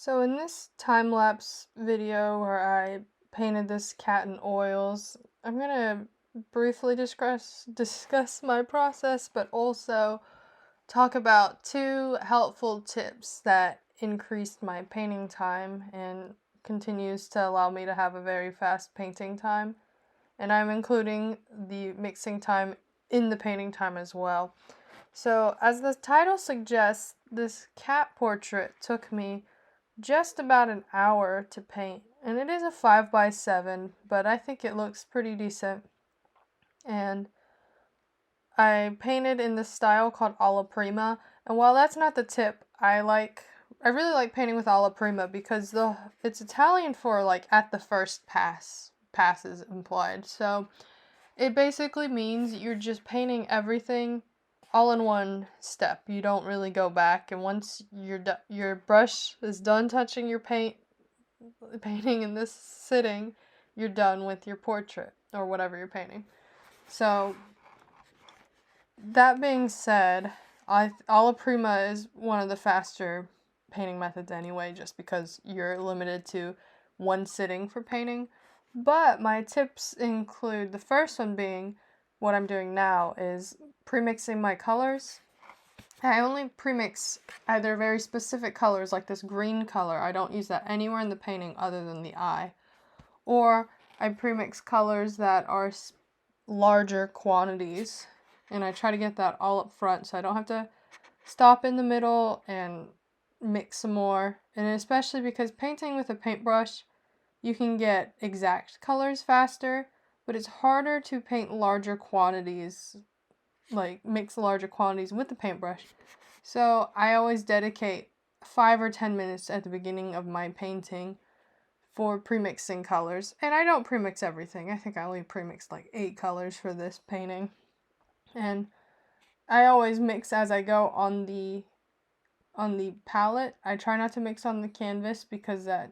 So in this time-lapse video where I painted this cat in oils, I'm gonna briefly discuss my process, but also talk about two helpful tips that increased my painting time and continues to allow me to have a very fast painting time. And I'm including the mixing time in the painting time as well. So as the title suggests, this cat portrait took me just about an hour to paint, and it is a 5x7, but I think it looks pretty decent. And I painted in this style called alla prima, and while that's not the tip, I really like painting with alla prima because it's Italian for like at the first pass is implied. So it basically means you're just painting everything all in one step. You don't really go back, and once your brush is done touching your painting in this sitting, you're done with your portrait or whatever you're painting. So that being said, alla prima is one of the faster painting methods anyway, just because you're limited to one sitting for painting. But my tips include the first one being what I'm doing now is pre-mixing my colors. I only pre-mix either very specific colors like this green color. I don't use that anywhere in the painting other than the eye. Or I pre-mix colors that are larger quantities, and I try to get that all up front so I don't have to stop in the middle and mix some more. And especially because painting with a paintbrush, you can get exact colors faster, but it's harder to paint larger quantities, like mix larger quantities with the paintbrush. So I always dedicate 5 or 10 minutes at the beginning of my painting for pre-mixing colors. And I don't pre-mix everything. I think I only pre-mixed like 8 colors for this painting. And I always mix as I go on the palette. I try not to mix on the canvas because that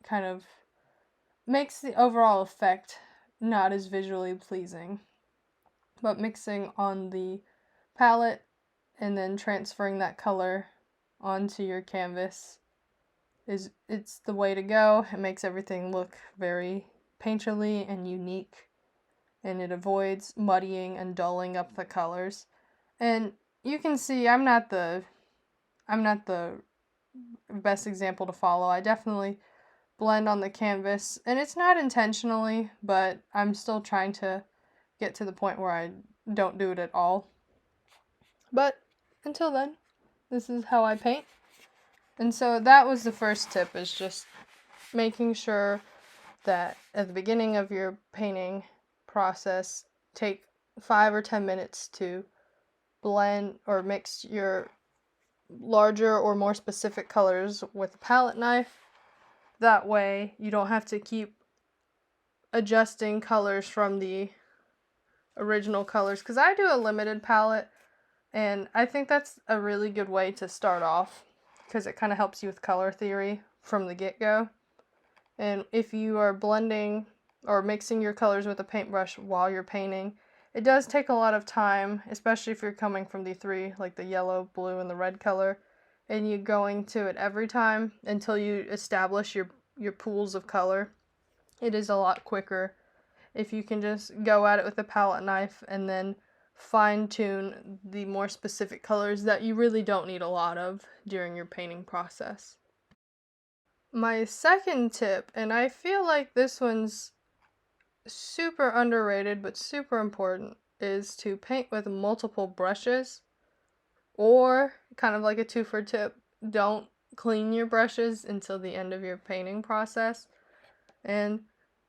kind of makes the overall effect not as visually pleasing. But mixing on the palette and then transferring that color onto your canvas it's the way to go. It makes everything look very painterly and unique, and it avoids muddying and dulling up the colors. And you can see I'm not the best example to follow. I definitely blend on the canvas, and it's not intentionally, but I'm still trying to get to the point where I don't do it at all. But until then, this is how I paint. And so that was the first tip, is just making sure that at the beginning of your painting process, take 5 or 10 minutes to blend or mix your larger or more specific colors with a palette knife. That way you don't have to keep adjusting colors from the original colors, because I do a limited palette, and I think that's a really good way to start off because it kind of helps you with color theory from the get-go. And if you are blending or mixing your colors with a paintbrush while you're painting, it does take a lot of time, especially if you're coming from the three, like the yellow, blue, and the red color, and you're going to it every time until you establish your pools of color. It is a lot quicker if you can just go at it with a palette knife and then fine-tune the more specific colors that you really don't need a lot of during your painting process. My second tip, and I feel like this one's super underrated but super important, is to paint with multiple brushes, or kind of like a two-for tip, don't clean your brushes until the end of your painting process. And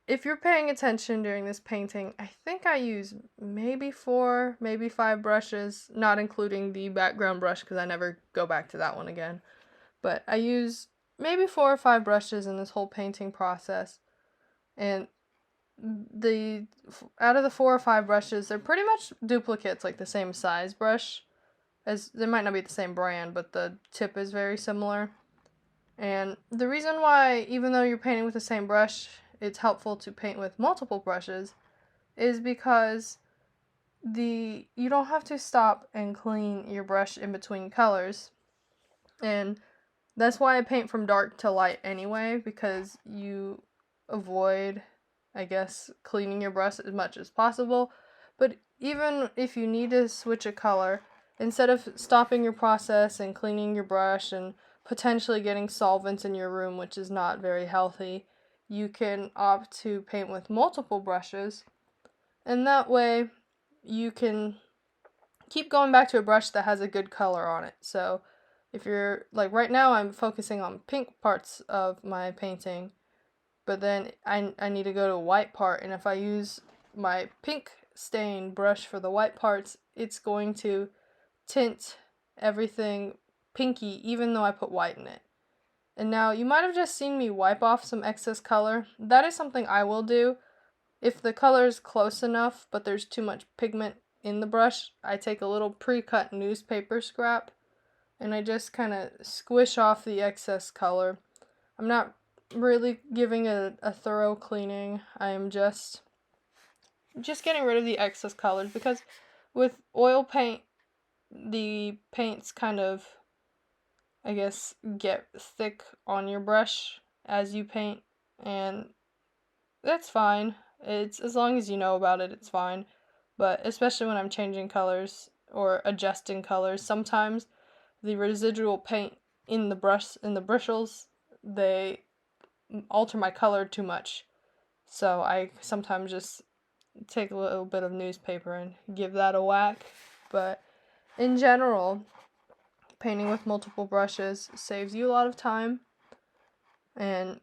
if you're paying attention during this painting, I think I use maybe 4, maybe 5 brushes, not including the background brush because I never go back to that one again. But I use maybe 4 or 5 brushes in this whole painting process. And out of the 4 or 5 brushes, they're pretty much duplicates, like the same size brush. As they might not be the same brand, but the tip is very similar. And the reason why, even though you're painting with the same brush, it's helpful to paint with multiple brushes is because you don't have to stop and clean your brush in between colors. And That's why I paint from dark to light anyway, because you avoid, I guess, cleaning your brush as much as possible. But even if you need to switch a color, instead of stopping your process and cleaning your brush and potentially getting solvents in your room, which is not very healthy, you can opt to paint with multiple brushes, and that way you can keep going back to a brush that has a good color on it. So if you're, like right now I'm focusing on pink parts of my painting, but then I need to go to a white part, and if I use my pink stain brush for the white parts, it's going to tint everything pinky even though I put white in it. And now you might have just seen me wipe off some excess color. That is something I will do. If the color is close enough but there's too much pigment in the brush, I take a little pre-cut newspaper scrap and I just kind of squish off the excess color. I'm not really giving a thorough cleaning. I am just getting rid of the excess colors, because with oil paint, the paints kind of, I guess, get thick on your brush as you paint, and that's fine. It's, as long as you know about it, it's fine. But especially when I'm changing colors or adjusting colors, sometimes the residual paint in the bristles, they alter my color too much. So I sometimes just take a little bit of newspaper and give that a whack. But in general, painting with multiple brushes saves you a lot of time. And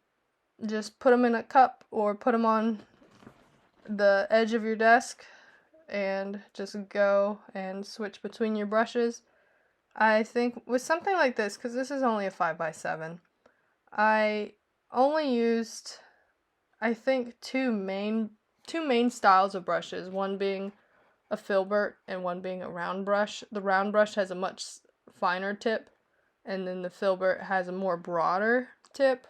just put them in a cup or put them on the edge of your desk and just go and switch between your brushes. I think with something like this, because this is only a 5x7, I only used, I think, two main styles of brushes, one being a filbert and one being a round brush. The round brush has a much finer tip, and then the filbert has a more broader tip.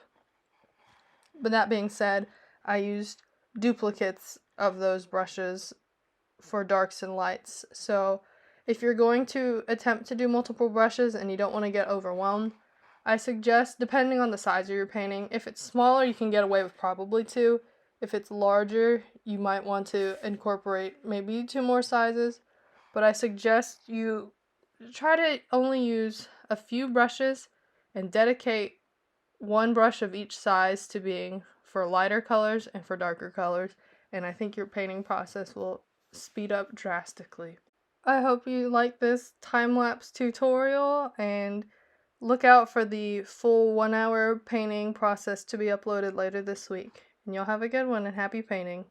But that being said, I used duplicates of those brushes for darks and lights. So if you're going to attempt to do multiple brushes and you don't want to get overwhelmed, I suggest, depending on the size of your painting, if it's smaller, you can get away with probably two. If it's larger, you might want to incorporate maybe two more sizes. But I suggest you try to only use a few brushes and dedicate one brush of each size to being for lighter colors and for darker colors. And I think your painting process will speed up drastically. I hope you like this time-lapse tutorial, and look out for the full 1 hour painting process to be uploaded later this week. And you'll have a good one, and happy painting.